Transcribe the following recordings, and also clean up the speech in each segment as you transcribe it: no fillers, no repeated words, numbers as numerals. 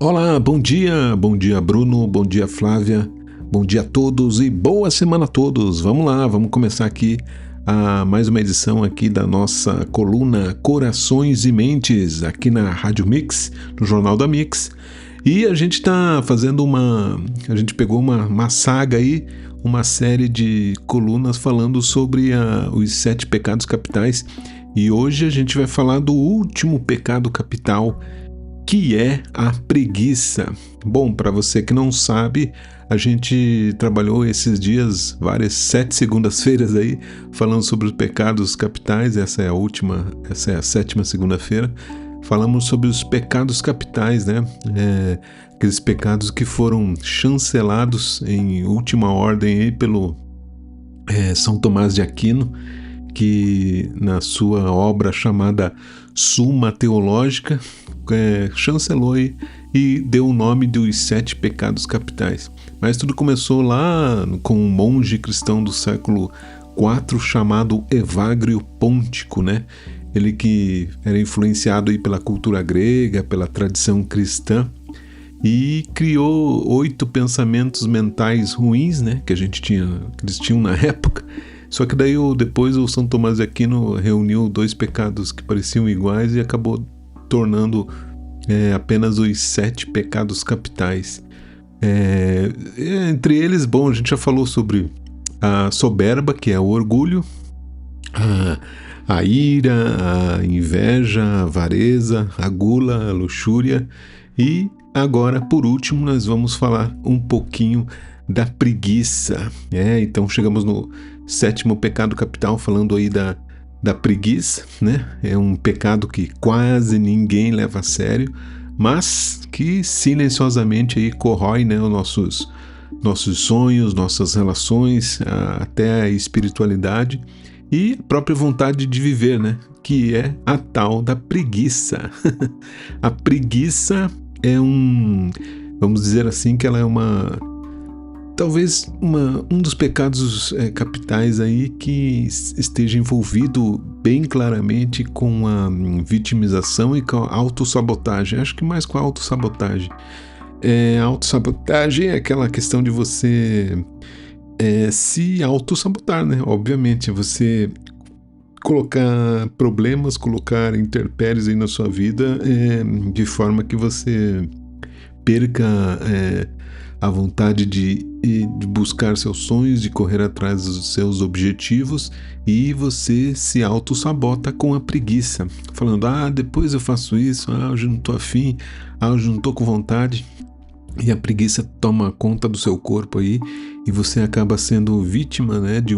Olá, bom dia Bruno, bom dia Flávia, bom dia a todos e boa semana a todos. Vamos lá, vamos começar aqui mais uma edição aqui da nossa coluna Corações e Mentes aqui na Rádio Mix, no Jornal da Mix. E a gente tá fazendo a gente pegou uma saga aí, uma série de colunas falando sobre os 7 pecados capitais. E hoje a gente vai falar do último pecado capital, que é a preguiça. Bom, para você que não sabe, a gente trabalhou esses dias, várias 7 segundas-feiras aí, falando sobre os pecados capitais. Essa é a 7ª segunda-feira. Falamos sobre os pecados capitais, né? Aqueles pecados que foram chancelados em última ordem aí pelo São Tomás de Aquino, que na sua obra chamada Suma Teológica chancelou e deu o nome dos 7 pecados capitais. Mas tudo começou lá com um monge cristão do século IV chamado Evagrio Pôntico, né? Ele que era influenciado aí pela cultura grega, pela tradição cristã, e criou 8 pensamentos mentais ruins, né? Que eles tinham na época. Só que daí depois o São Tomás de Aquino reuniu 2 pecados que pareciam iguais e acabou tornando apenas os 7 pecados capitais. Entre eles, bom, a gente já falou sobre a soberba, que é o orgulho, a ira, a inveja, a avareza, a gula, a luxúria. E agora, por último, nós vamos falar um pouquinho da preguiça. Então chegamos no 7º pecado capital, falando aí da preguiça, né? É um pecado que quase ninguém leva a sério, mas que silenciosamente aí corrói, né, os nossos sonhos, nossas relações, até a espiritualidade e a própria vontade de viver, né? Que é a tal da preguiça. A preguiça vamos dizer assim, que ela é talvez um dos pecados capitais aí que esteja envolvido bem claramente com a vitimização e com a autossabotagem. Acho que mais com a autossabotagem. A autossabotagem é aquela questão de você se autossabotar, né? Obviamente, você colocar problemas, colocar intempéries aí na sua vida de forma que você perca a vontade de buscar seus sonhos, de correr atrás dos seus objetivos, e você se auto-sabota com a preguiça, falando, depois eu faço isso, hoje eu não tô afim, hoje eu não tô com vontade, e a preguiça toma conta do seu corpo aí, e você acaba sendo vítima, né, de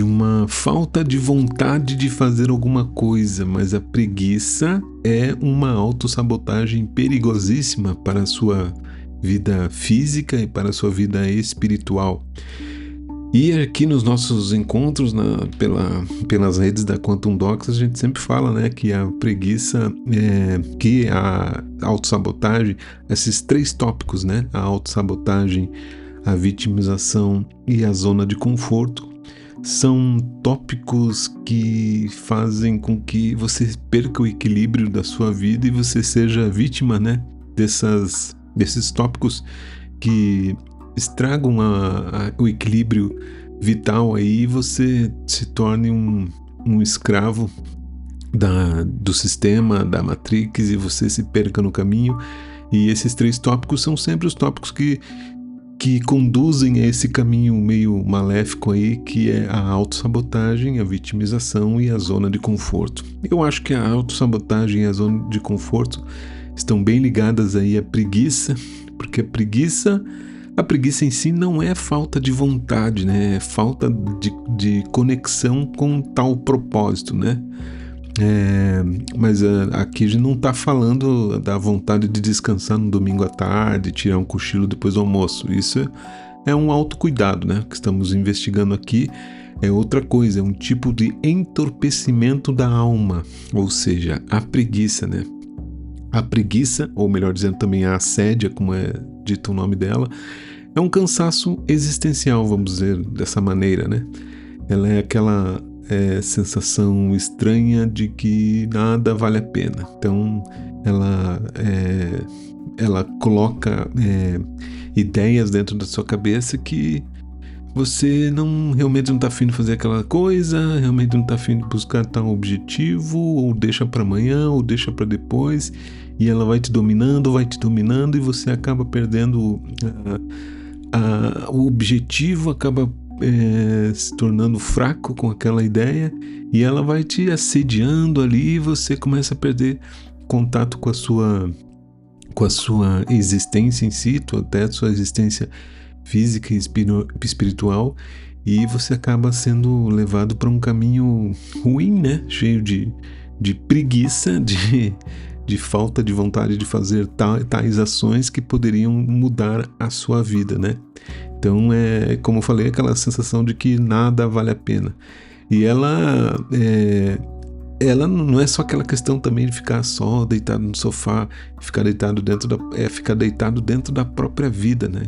uma falta de vontade de fazer alguma coisa. Mas a preguiça é uma autossabotagem perigosíssima para a sua vida física e para a sua vida espiritual. E aqui nos nossos encontros pelas redes da Quantum Docs, a gente sempre fala, né, que a preguiça, que a autossabotagem, esses 3 tópicos, né, a autossabotagem, a vitimização e a zona de conforto, são tópicos que fazem com que você perca o equilíbrio da sua vida e você seja vítima, né, desses tópicos que estragam o equilíbrio vital aí, e você se torne um escravo do sistema, da Matrix, e você se perca no caminho. E esses 3 tópicos são sempre os tópicos que conduzem a esse caminho meio maléfico aí, que é a autossabotagem, a vitimização e a zona de conforto. Eu acho que a autossabotagem e a zona de conforto estão bem ligadas aí à preguiça, porque a preguiça em si não é falta de vontade, né? É falta de conexão com tal propósito, né? Mas aqui a gente não está falando da vontade de descansar no domingo à tarde, tirar um cochilo depois do almoço. Isso é um autocuidado, né, que estamos investigando aqui. É outra coisa, é um tipo de entorpecimento da alma, ou seja, a preguiça, né? A preguiça, ou melhor dizendo também a assédia, como é dito o nome dela, é um cansaço existencial, vamos dizer dessa maneira, né? Ela é aquela sensação estranha de que nada vale a pena. Então ela ela coloca ideias dentro da sua cabeça que você realmente não está afim de fazer aquela coisa, realmente não está afim de buscar tal objetivo, ou deixa para amanhã, ou deixa para depois, e ela vai te dominando, e você acaba perdendo o objetivo, acaba se tornando fraco com aquela ideia, e ela vai te assediando ali, e você começa a perder contato com a sua existência em si, até a sua existência física e espiritual, e você acaba sendo levado para um caminho ruim, né? Cheio de preguiça, de falta de vontade de fazer tais ações que poderiam mudar a sua vida, né? Então, como eu falei, aquela sensação de que nada vale a pena. E ela não é só aquela questão também de ficar só deitado no sofá, ficar deitado dentro da própria vida, né?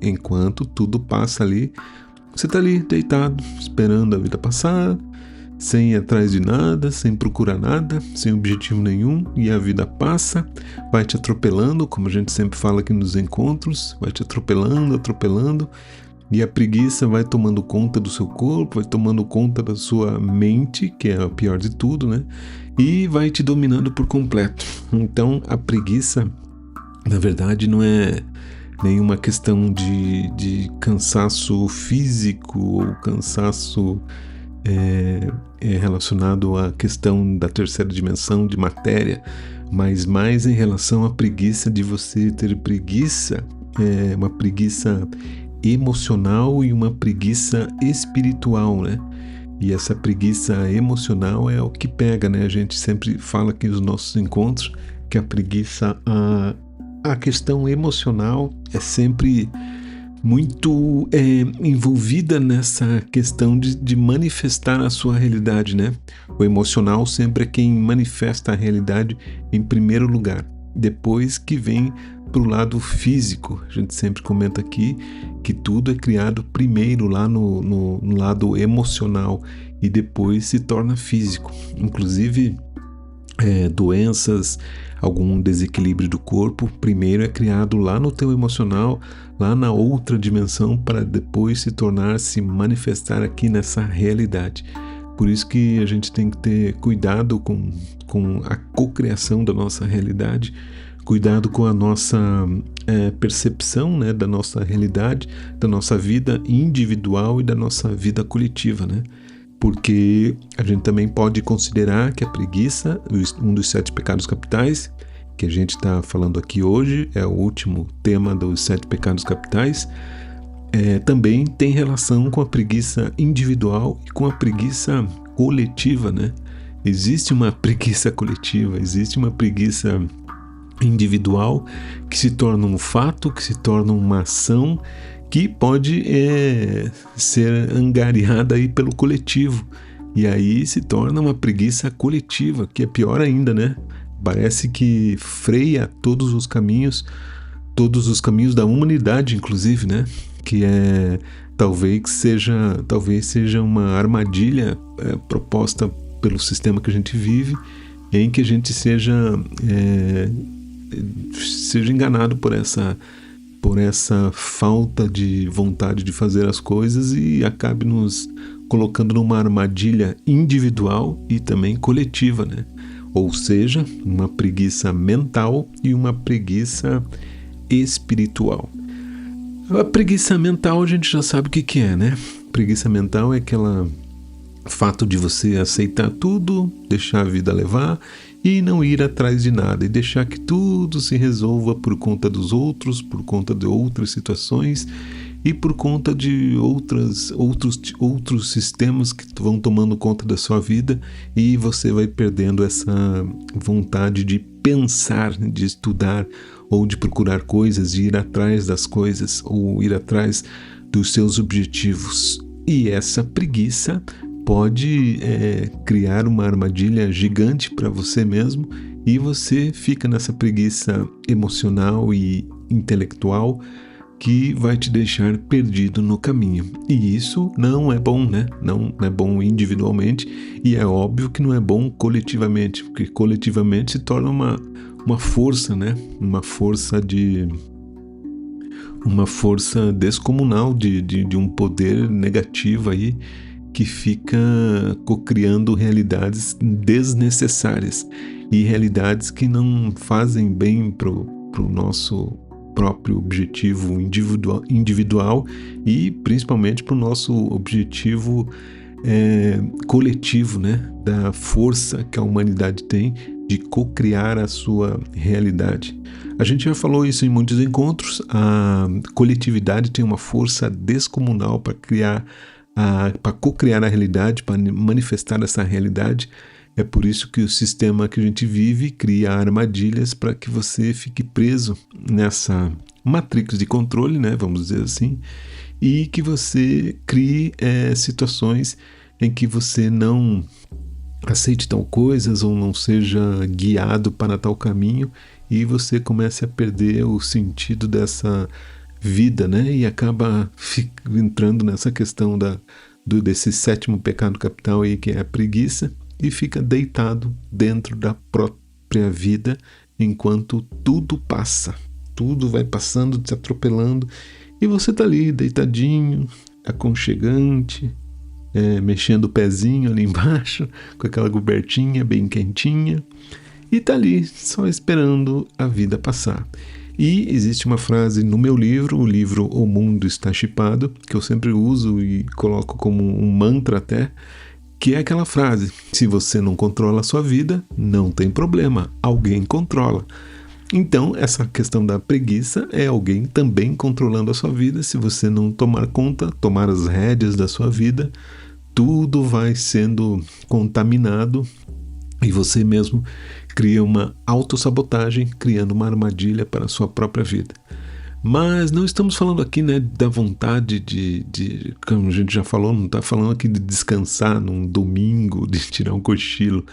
Enquanto tudo passa ali, você tá ali deitado, esperando a vida passar, sem ir atrás de nada, sem procurar nada, sem objetivo nenhum, e a vida passa, vai te atropelando, como a gente sempre fala aqui nos encontros, vai te atropelando, e a preguiça vai tomando conta do seu corpo, vai tomando conta da sua mente, que é o pior de tudo, né? E vai te dominando por completo. Então, a preguiça, na verdade, não é nenhuma questão de cansaço físico ou cansaço relacionado à questão da terceira dimensão de matéria, mas mais em relação à preguiça de você ter preguiça, uma preguiça emocional e uma preguiça espiritual, né? E essa preguiça emocional é o que pega, né? A gente sempre fala aqui nos nossos encontros que a preguiça, a questão emocional é sempre muito envolvida nessa questão de manifestar a sua realidade, né? O emocional sempre é quem manifesta a realidade em primeiro lugar, depois que vem para o lado físico. A gente sempre comenta aqui que tudo é criado primeiro lá no lado emocional e depois se torna físico. Inclusive doenças, algum desequilíbrio do corpo, primeiro é criado lá no teu emocional, lá na outra dimensão, para depois se manifestar aqui nessa realidade. Por isso que a gente tem que ter cuidado com a cocriação da nossa realidade, cuidado com a nossa percepção, né, da nossa realidade, da nossa vida individual e da nossa vida coletiva, né? Porque a gente também pode considerar que a preguiça, um dos 7 pecados capitais, que a gente está falando aqui hoje, é o último tema dos 7 pecados capitais, também tem relação com a preguiça individual e com a preguiça coletiva, né? Existe uma preguiça coletiva, existe uma preguiça individual que se torna um fato, que se torna uma ação que pode ser angariada aí pelo coletivo, e aí se torna uma preguiça coletiva, que é pior ainda, né? Parece que freia todos os caminhos da humanidade, inclusive, né? Que talvez seja uma armadilha proposta pelo sistema que a gente vive, em que a gente seja enganado por essa falta de vontade de fazer as coisas e acabe nos colocando numa armadilha individual e também coletiva, né? Ou seja, uma preguiça mental e uma preguiça espiritual. A preguiça mental a gente já sabe o que é, né? Preguiça mental é aquele fato de você aceitar tudo, deixar a vida levar e não ir atrás de nada, e deixar que tudo se resolva por conta dos outros, por conta de outras situações e por conta de outros sistemas que vão tomando conta da sua vida, e você vai perdendo essa vontade de pensar, de estudar ou de procurar coisas, de ir atrás das coisas ou ir atrás dos seus objetivos. E essa preguiça pode criar uma armadilha gigante para você mesmo, e você fica nessa preguiça emocional e intelectual que vai te deixar perdido no caminho. E isso não é bom, né? Não é bom individualmente, e é óbvio que não é bom coletivamente, porque coletivamente se torna uma força, né? Uma força descomunal de um poder negativo aí que fica cocriando realidades desnecessárias e realidades que não fazem bem pro nosso próprio objetivo individual e principalmente para o nosso objetivo coletivo, né? Da força que a humanidade tem de cocriar a sua realidade. A gente já falou isso em muitos encontros. A coletividade tem uma força descomunal para cocriar a realidade, para manifestar essa realidade. É por isso que o sistema que a gente vive cria armadilhas para que você fique preso nessa matrix de controle, né, vamos dizer assim, e que você crie situações em que você não aceite tal coisas ou não seja guiado para tal caminho e você comece a perder o sentido dessa vida, né, e acaba entrando nessa questão desse sétimo pecado capital aí, que é a preguiça, e fica deitado dentro da própria vida enquanto tudo passa. Tudo vai passando, te atropelando, e você tá ali deitadinho, aconchegante, mexendo o pezinho ali embaixo, com aquela cobertinha bem quentinha, e tá ali só esperando a vida passar. E existe uma frase no meu livro, o livro O Mundo Está Chipado, que eu sempre uso e coloco como um mantra até, que é aquela frase: se você não controla a sua vida, não tem problema, alguém controla. Então, essa questão da preguiça é alguém também controlando a sua vida. Se você não tomar conta, tomar as rédeas da sua vida, tudo vai sendo contaminado e você mesmo cria uma autossabotagem, criando uma armadilha para a sua própria vida. Mas não estamos falando aqui, né, da vontade de, como a gente já falou, não está falando aqui de descansar num domingo, de tirar um cochilo.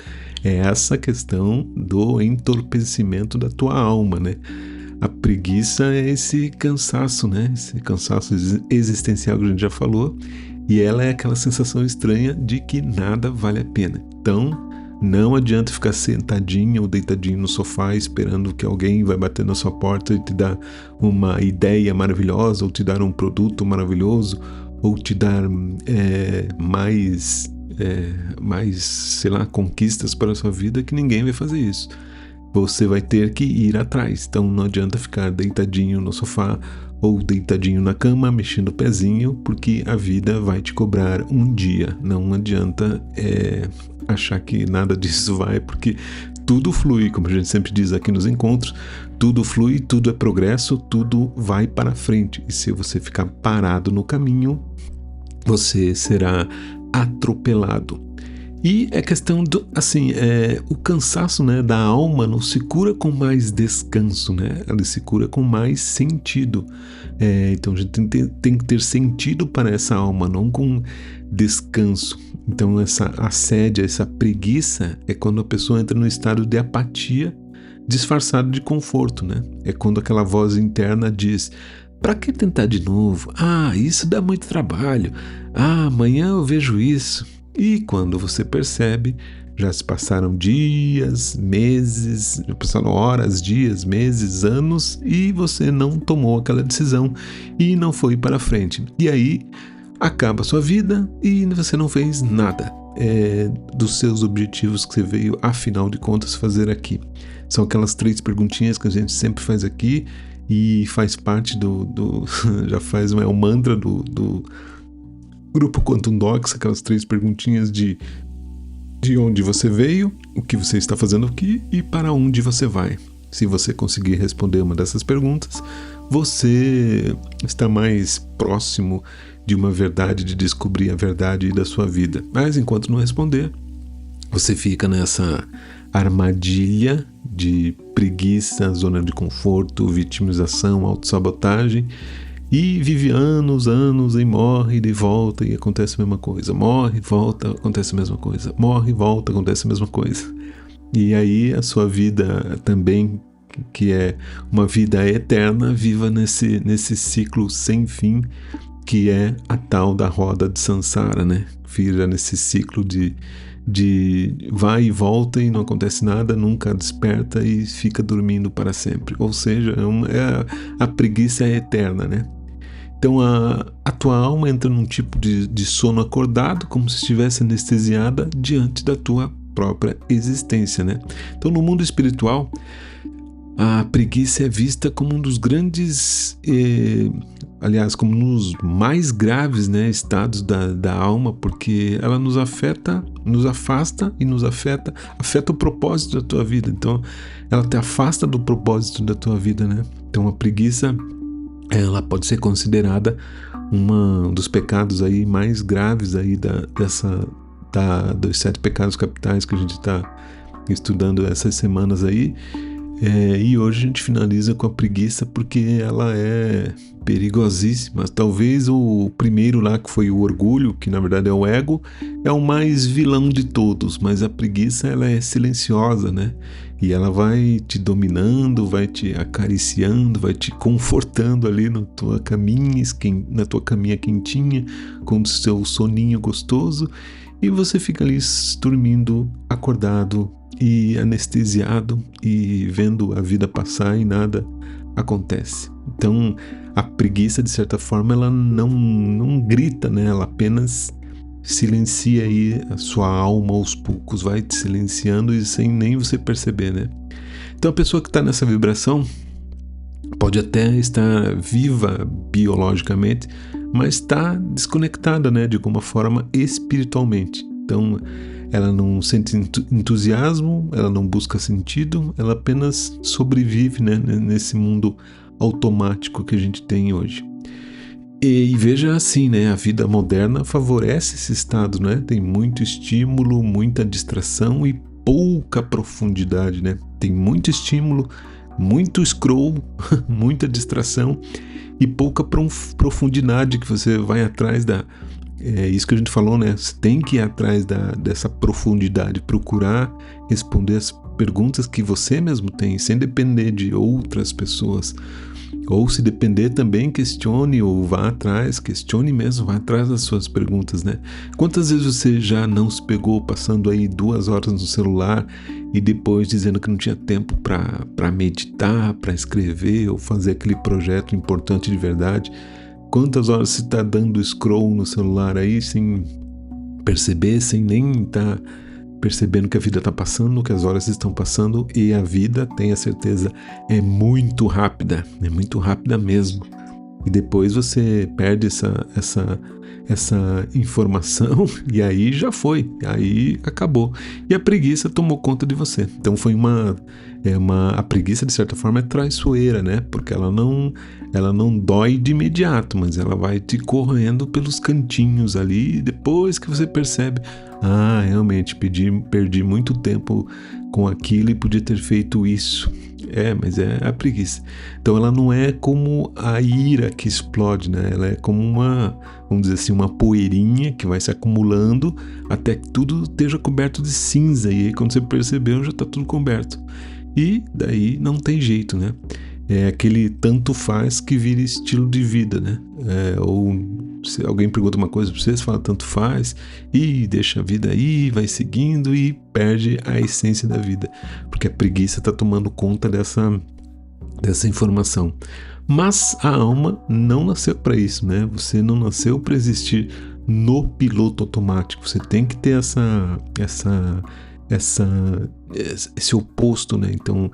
É essa questão do entorpecimento da tua alma, né? A preguiça é esse cansaço, né? Esse cansaço existencial que a gente já falou. E ela é aquela sensação estranha de que nada vale a pena. Então, não adianta ficar sentadinho ou deitadinho no sofá esperando que alguém vai bater na sua porta e te dar uma ideia maravilhosa, ou te dar um produto maravilhoso, ou te dar mais, sei lá, conquistas para a sua vida, que ninguém vai fazer isso. Você vai ter que ir atrás. Então não adianta ficar deitadinho no sofá ou deitadinho na cama, mexendo o pezinho, porque a vida vai te cobrar um dia. Não adianta achar que nada disso vai, porque tudo flui, como a gente sempre diz aqui nos encontros, tudo flui, tudo é progresso, tudo vai para frente. E se você ficar parado no caminho, você será atropelado. E é questão do, assim, o cansaço, né, da alma não se cura com mais descanso, né? Ela se cura com mais sentido. Então a gente tem que ter sentido para essa alma, não com descanso. Então essa assédia, essa preguiça é quando a pessoa entra no estado de apatia disfarçado de conforto, né? É quando aquela voz interna diz: para que tentar de novo? Isso dá muito trabalho. Amanhã eu vejo isso. E quando você percebe, já se passaram dias, meses, já passaram horas, dias, meses, anos, e você não tomou aquela decisão e não foi para frente. E aí acaba a sua vida e você não fez nada dos seus objetivos que você veio, afinal de contas, fazer aqui. São aquelas 3 perguntinhas que a gente sempre faz aqui e faz parte já faz o mantra do Grupo Quantum Docs, aquelas 3 perguntinhas de onde você veio, o que você está fazendo aqui e para onde você vai. Se você conseguir responder uma dessas perguntas, você está mais próximo de uma verdade, de descobrir a verdade da sua vida. Mas enquanto não responder, você fica nessa armadilha de preguiça, zona de conforto, vitimização, autossabotagem, e vive anos e morre e volta e acontece a mesma coisa. Morre, volta, acontece a mesma coisa. Morre, volta, acontece a mesma coisa. E aí a sua vida também, que é uma vida eterna, viva nesse ciclo sem fim, que é a tal da roda de Sansara, né? Vira nesse ciclo de de vai e volta e não acontece nada, nunca desperta e fica dormindo para sempre. Ou seja, a preguiça é eterna, né? Então a tua alma entra num tipo de sono acordado, como se estivesse anestesiada diante da tua própria existência, né? Então no mundo espiritual, a preguiça é vista como um dos grandes, aliás, como um dos mais graves, né, estados da alma, porque ela nos afeta, nos afasta e nos afeta o propósito da tua vida. Então, ela te afasta do propósito da tua vida, né? Então, a preguiça, ela pode ser considerada um dos pecados aí mais graves aí dos 7 pecados capitais que a gente está estudando essas semanas aí. E hoje a gente finaliza com a preguiça porque ela é perigosíssima. Talvez o primeiro lá, que foi o orgulho, que na verdade é o ego, é o mais vilão de todos, mas a preguiça, ela é silenciosa, né? E ela vai te dominando, vai te acariciando, vai te confortando ali na tua caminha quentinha, com o seu soninho gostoso, e você fica ali dormindo, acordado e anestesiado e vendo a vida passar e nada acontece. Então a preguiça, de certa forma, ela não grita, né? Ela apenas silencia aí a sua alma aos poucos, vai te silenciando e sem nem você perceber, né? Então a pessoa que está nessa vibração pode até estar viva biologicamente, mas está desconectada, né, de alguma forma espiritualmente. Então ela não sente entusiasmo, ela não busca sentido, ela apenas sobrevive, né, nesse mundo automático que a gente tem hoje. E veja assim, né, a vida moderna favorece esse estado, né? Tem muito estímulo, muita distração e pouca profundidade, né? Tem muito estímulo, muito scroll, muita distração e pouca profundidade que você vai atrás É isso que a gente falou, né? Você tem que ir atrás dessa profundidade, procurar responder as perguntas que você mesmo tem, sem depender de outras pessoas. Ou se depender também, questione ou vá atrás, questione mesmo, vá atrás das suas perguntas, né? Quantas vezes você já não se pegou passando aí 2 horas no celular e depois dizendo que não tinha tempo para meditar, para escrever ou fazer aquele projeto importante de verdade? Quantas horas você está dando scroll no celular aí sem perceber, sem nem estar percebendo que a vida está passando, que as horas estão passando, e a vida, tenha certeza, é muito rápida mesmo. E depois você perde essa informação e aí já foi, aí acabou. E a preguiça tomou conta de você. Então foi a preguiça, de certa forma, é traiçoeira, né? Porque ela não dói de imediato, mas ela vai te correndo pelos cantinhos ali, e depois que você percebe, realmente perdi muito tempo com aquilo e podia ter feito isso. Mas é a preguiça. Então ela não é como a ira que explode, né? Ela é como vamos dizer assim, uma poeirinha que vai se acumulando até que tudo esteja coberto de cinza, e aí quando você percebeu já está tudo coberto. E daí não tem jeito, né? É aquele tanto faz que vira estilo de vida, né? Ou se alguém pergunta uma coisa pra você fala tanto faz e deixa a vida aí, vai seguindo e perde a essência da vida, porque a preguiça está tomando conta dessa informação. Mas a alma não nasceu para isso, né? Você não nasceu para existir no piloto automático. Você tem que ter esse oposto, né? Então,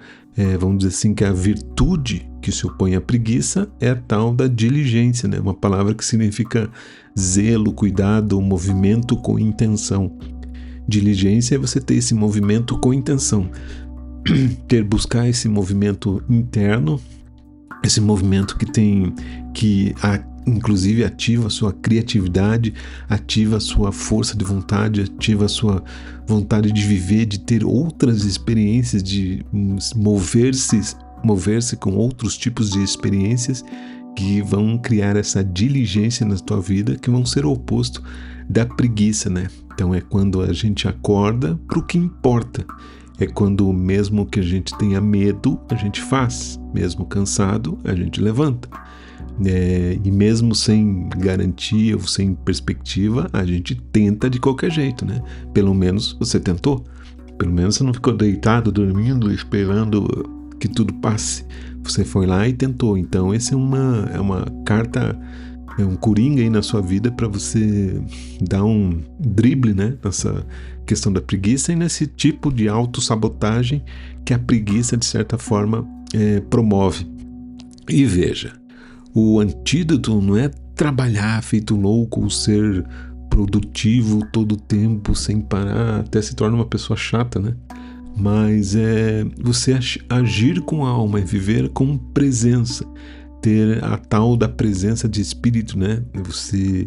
vamos dizer assim, que a virtude que se opõe à preguiça é a tal da diligência, né? Uma palavra que significa zelo, cuidado, movimento com intenção. Diligência é você ter esse movimento com intenção, buscar esse movimento interno, esse movimento que inclusive ativa a sua criatividade, ativa a sua força de vontade, ativa a sua vontade de viver, de ter outras experiências, de mover-se com outros tipos de experiências que vão criar essa diligência na tua vida, que vão ser o oposto da preguiça, né? Então é quando a gente acorda para o que importa. É quando, mesmo que a gente tenha medo, a gente faz. Mesmo cansado, a gente levanta. E mesmo sem garantia ou sem perspectiva, a gente tenta de qualquer jeito, né? Pelo menos você tentou. Pelo menos você não ficou deitado, dormindo, esperando que tudo passe. Você foi lá e tentou. Então, essa é uma carta, é um coringa aí na sua vida para você dar um drible, né? Nessa questão da preguiça e nesse tipo de autossabotagem que a preguiça, de certa forma, promove. E veja, o antídoto não é trabalhar feito louco ou ser produtivo todo o tempo sem parar, até se torna uma pessoa chata, né? Mas é você agir com a alma, é viver com presença, ter a tal da presença de espírito, né? Você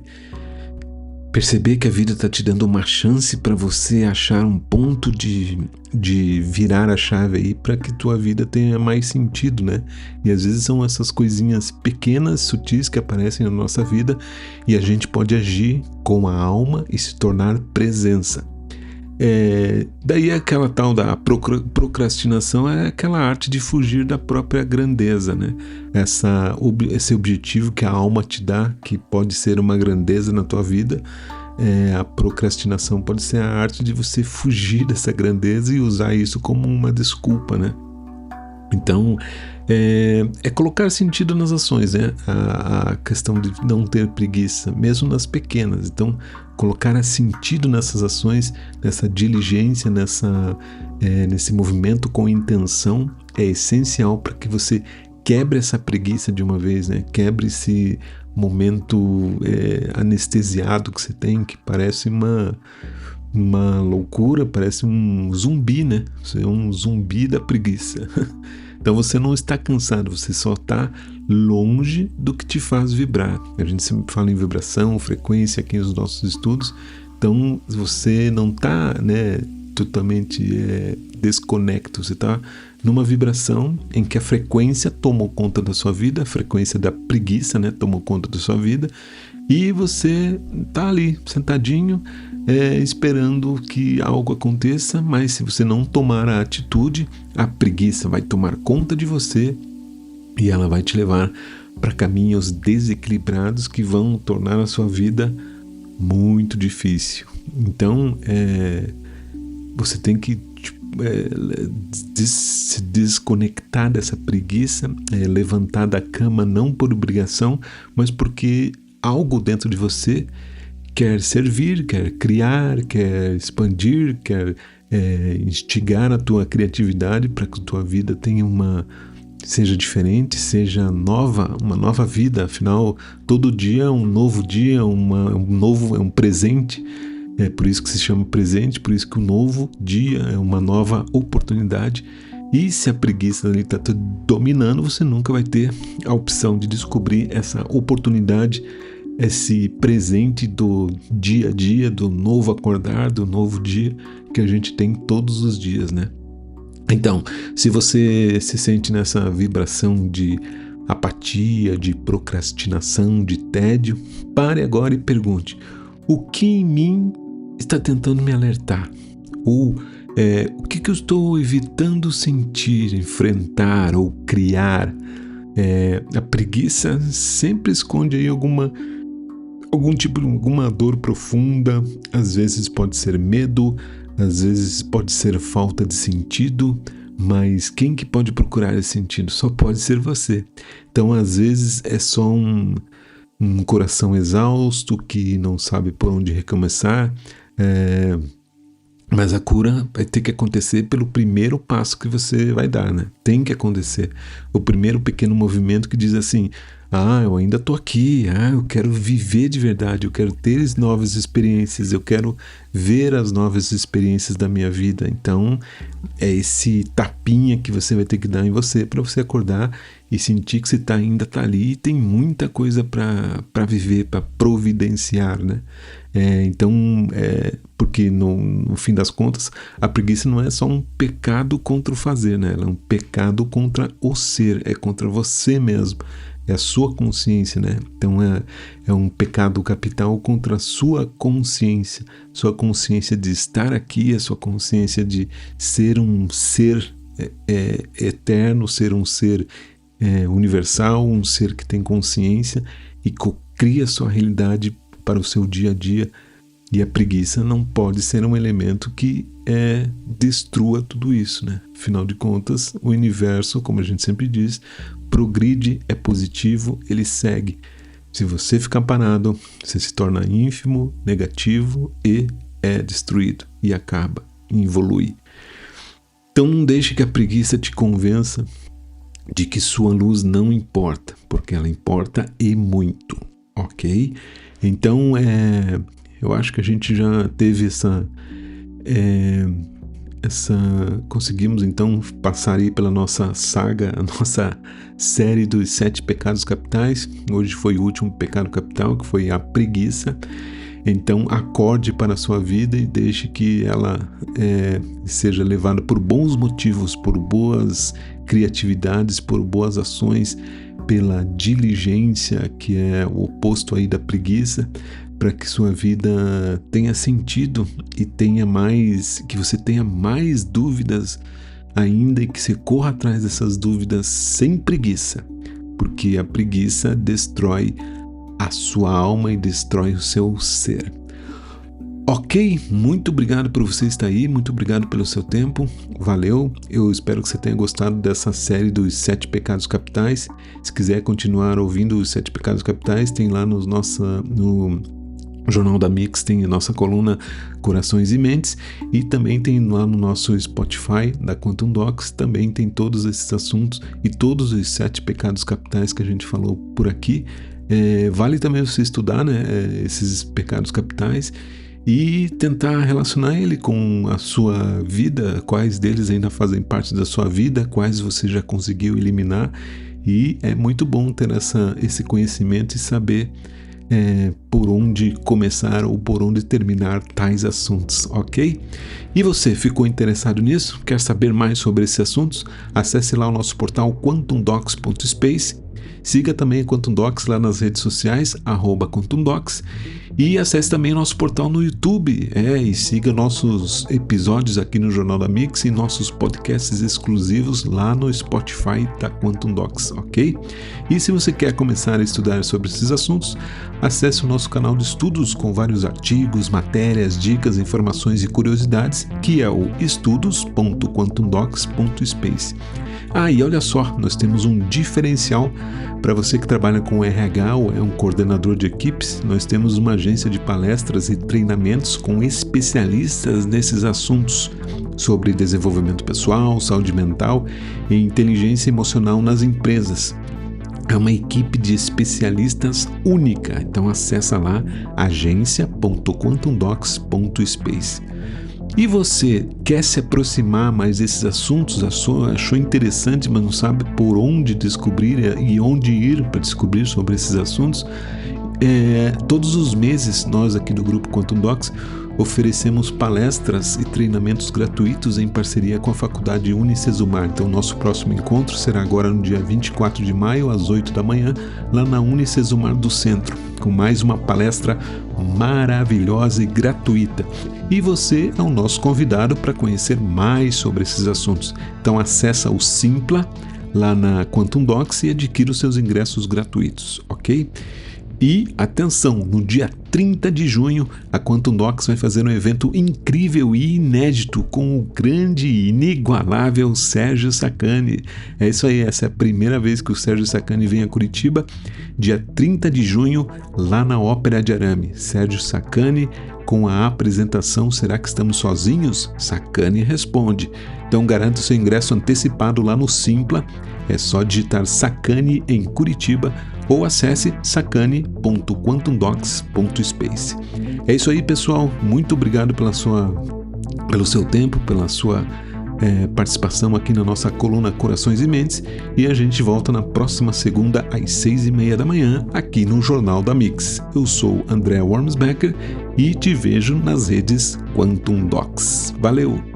perceber que a vida está te dando uma chance para você achar um ponto de virar a chave aí para que tua vida tenha mais sentido, né? E às vezes são essas coisinhas pequenas, sutis que aparecem na nossa vida e a gente pode agir com a alma e se tornar presença. Daí aquela tal da procrastinação é aquela arte de fugir da própria grandeza, né? Esse objetivo que a alma te dá, que pode ser uma grandeza na tua vida, a procrastinação pode ser a arte de você fugir dessa grandeza e usar isso como uma desculpa, né? Então, é colocar sentido nas ações, né? A questão de não ter preguiça, mesmo nas pequenas. Então, colocar sentido nessas ações, nessa diligência, nesse movimento com intenção é essencial para que você quebre essa preguiça de uma vez, né? Quebre esse momento anestesiado que você tem, que parece uma loucura, parece um zumbi, né? Você é um zumbi da preguiça. Então você não está cansado, você só está longe do que te faz vibrar. A gente sempre fala em vibração, frequência aqui nos nossos estudos. Então você não está, né, totalmente desconecto, você está numa vibração em que a frequência tomou conta da sua vida, a frequência da preguiça, né, tomou conta da sua vida, e você está ali sentadinho esperando que algo aconteça, mas se você não tomar a atitude, a preguiça vai tomar conta de você e ela vai te levar para caminhos desequilibrados que vão tornar a sua vida muito difícil. Então, você tem que se desconectar dessa preguiça, levantar da cama não por obrigação, mas porque algo dentro de você quer servir, quer criar, quer expandir, quer instigar a tua criatividade para que a tua vida tenha seja diferente, seja nova, uma nova vida. Afinal, todo dia é um novo dia, é um presente. É por isso que se chama presente, por isso que o novo dia é uma nova oportunidade. E se a preguiça ali está te dominando, você nunca vai ter a opção de descobrir essa oportunidade, esse presente do dia a dia, do novo acordar, do novo dia que a gente tem todos os dias, né? Então, se você se sente nessa vibração de apatia, de procrastinação, de tédio, pare agora e pergunte: o que em mim está tentando me alertar? Ou o que eu estou evitando sentir, enfrentar ou criar? A preguiça sempre esconde aí alguma dor profunda. Às vezes pode ser medo, às vezes pode ser falta de sentido, mas quem que pode procurar esse sentido? Só pode ser você. Então, às vezes é só um coração exausto que não sabe por onde recomeçar, mas a cura vai ter que acontecer pelo primeiro passo que você vai dar, né? Tem que acontecer. O primeiro pequeno movimento que diz assim: eu ainda estou aqui, eu quero viver de verdade, eu quero ter as novas experiências, eu quero ver as novas experiências da minha vida. Então, é esse tapinha que você vai ter que dar em você para você acordar e sentir que você ainda está ali e tem muita coisa para viver, para providenciar, né? Porque no fim das contas, a preguiça não é só um pecado contra o fazer, né? Ela é um pecado contra o ser, é contra você mesmo. É a sua consciência, né? Então é um pecado capital contra a sua consciência de estar aqui, a sua consciência de ser um ser eterno, ser um ser universal, um ser que tem consciência e cria sua realidade para o seu dia a dia. E a preguiça não pode ser um elemento que destrua tudo isso, né? Afinal de contas, o universo, como a gente sempre diz, progride, é positivo, ele segue. Se você ficar parado, você se torna ínfimo, negativo e é destruído e acaba, e evolui. Então não deixe que a preguiça te convença de que sua luz não importa, porque ela importa e muito, ok? Então eu acho que a gente já teve conseguimos então passar aí pela nossa saga, a nossa série dos 7 pecados capitais. Hoje foi o último pecado capital, que foi a preguiça. Então acorde para a sua vida e deixe que ela seja levada por bons motivos, por boas criatividades, por boas ações, pela diligência, que é o oposto aí da preguiça, para que sua vida tenha sentido e que você tenha mais dúvidas ainda e que você corra atrás dessas dúvidas sem preguiça, porque a preguiça destrói a sua alma e destrói o seu ser. Ok, muito obrigado por você estar aí, muito obrigado pelo seu tempo, valeu, eu espero que você tenha gostado dessa série dos 7 pecados capitais. Se quiser continuar ouvindo os 7 pecados capitais, tem lá no Jornal da Mix, tem a nossa coluna Corações e Mentes, e também tem lá no nosso Spotify da Quantum Docs, também tem todos esses assuntos e todos os 7 pecados capitais que a gente falou por aqui. Vale também você estudar, né, esses pecados capitais e tentar relacionar ele com a sua vida, quais deles ainda fazem parte da sua vida, quais você já conseguiu eliminar, e é muito bom ter esse conhecimento e saber por onde começar ou por onde terminar tais assuntos, ok? E você ficou interessado nisso? Quer saber mais sobre esses assuntos? Acesse lá o nosso portal quantumdocs.space. Siga também a Quantum Docs lá nas redes sociais, @QuantumDocs, e acesse também o nosso portal no YouTube, e siga nossos episódios aqui no Jornal da Mix e nossos podcasts exclusivos lá no Spotify da Quantum Docs, ok? E se você quer começar a estudar sobre esses assuntos, acesse o nosso canal de estudos com vários artigos, matérias, dicas, informações e curiosidades, que é o estudos.quantumdocs.space. E olha só, nós temos um diferencial para você que trabalha com RH ou é um coordenador de equipes. Nós temos uma agência de palestras e treinamentos com especialistas nesses assuntos sobre desenvolvimento pessoal, saúde mental e inteligência emocional nas empresas. É uma equipe de especialistas única, então acessa lá agência.quantumdocs.space. E você quer se aproximar mais desses assuntos, achou interessante, mas não sabe por onde descobrir e onde ir para descobrir sobre esses assuntos? Todos os meses, nós aqui do Grupo Quantum Docs oferecemos palestras e treinamentos gratuitos em parceria com a Faculdade Unicesumar. Então, nosso próximo encontro será agora no dia 24 de maio, às 8 da manhã, lá na Unicesumar do Centro, com mais uma palestra maravilhosa e gratuita. E você é o nosso convidado para conhecer mais sobre esses assuntos. Então, acessa o Simpla lá na Quantum Docs e adquira os seus ingressos gratuitos, ok? E atenção, no dia 30 de junho, a Quantum Docs vai fazer um evento incrível e inédito com o grande e inigualável Sérgio Sacani. É isso aí, essa é a primeira vez que o Sérgio Sacani vem a Curitiba, dia 30 de junho, lá na Ópera de Arame. Sérgio Sacani com a apresentação Será que estamos sozinhos? Sacani responde. Então garanta o seu ingresso antecipado lá no Simpla, é só digitar Sacani em Curitiba ou acesse sacani.quantumdocs.space. É isso aí, pessoal. Muito obrigado pelo seu tempo, pela sua participação aqui na nossa coluna Corações e Mentes, e a gente volta na próxima segunda às 6:30 da manhã aqui no Jornal da Mix. Eu sou André Wormsbecker e te vejo nas redes Quantum Docs. Valeu!